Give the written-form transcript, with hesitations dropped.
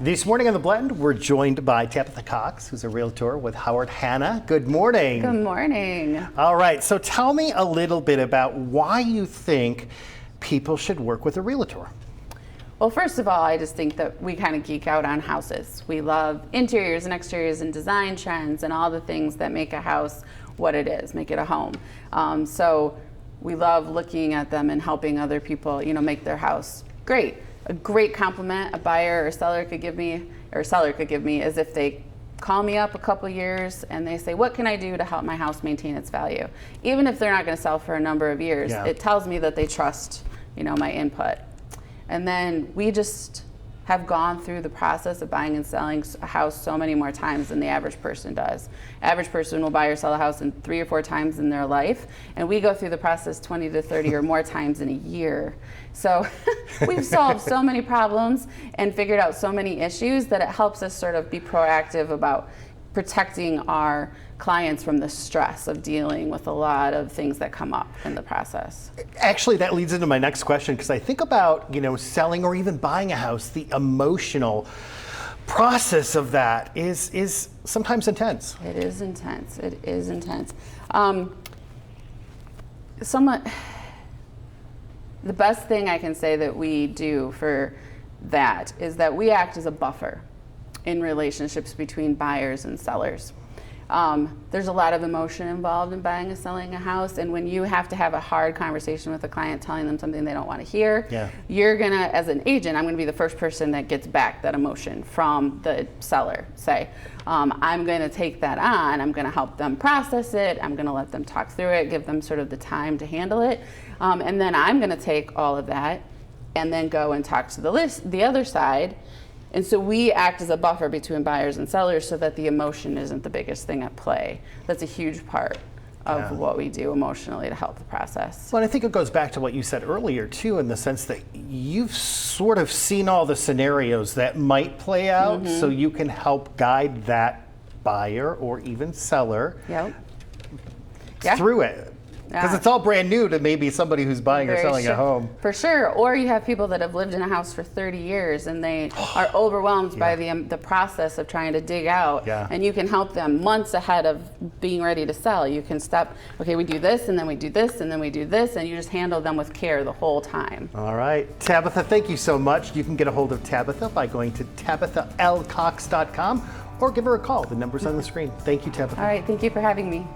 This morning on The Blend, we're joined by Tabitha Cox, who's a realtor with Hanna. Good morning. Good morning. All right, so tell me a little bit about why you think people should work with a realtor. Well, first of all, I just think that we kind of geek out on houses. We love interiors and exteriors and design trends and all the things that make a house what it is, make it a home. So we love looking at them and helping other people, make their house great. A great compliment a buyer or seller could give me, is if they call me up a couple years and they say, what can I do to help my house maintain its value? Even if they're not going to sell for a number of years, It tells me that they trust, my input. And then we just have gone through the process of buying and selling a house so many more times than the average person does. Average person will buy or sell a house in 3 or 4 times in their life, and we go through the process 20 to 30 or more times in a year. So we've solved so many problems and figured out so many issues that it helps us sort of be proactive about protecting our clients from the stress of dealing with a lot of things that come up in the process. Actually, that leads into my next question, because I think about, selling or even buying a house, the emotional process of that is sometimes intense. It is intense. It is intense. The best thing I can say that we do for that is that we act as a buffer in relationships between buyers and sellers. There's a lot of emotion involved in buying and selling a house, and when you have to have a hard conversation with a client telling them something they don't want to hear, you're gonna, as an agent, I'm gonna be the first person that gets back that emotion from the seller. Say, I'm gonna take that on, I'm gonna help them process it, I'm gonna let them talk through it, give them sort of the time to handle it, and then I'm gonna take all of that and then go and talk to the other side. And so we act as a buffer between buyers and sellers so that the emotion isn't the biggest thing at play. That's a huge part of what we do emotionally to help the process. Well, and I think it goes back to what you said earlier, too, in the sense that you've sort of seen all the scenarios that might play out, so you can help guide that buyer or even seller through it. Because it's all brand new to maybe somebody who's buying or selling a home. For sure. Or you have people that have lived in a house for 30 years and they are overwhelmed by the process of trying to dig out. And you can help them months ahead of being ready to sell. You can okay, we do this, and then we do this, and then we do this, and you just handle them with care the whole time. All right. Tabitha, thank you so much. You can get a hold of Tabitha by going to tabithalcox.com or give her a call. The number's on the screen. Thank you, Tabitha. All right. Thank you for having me.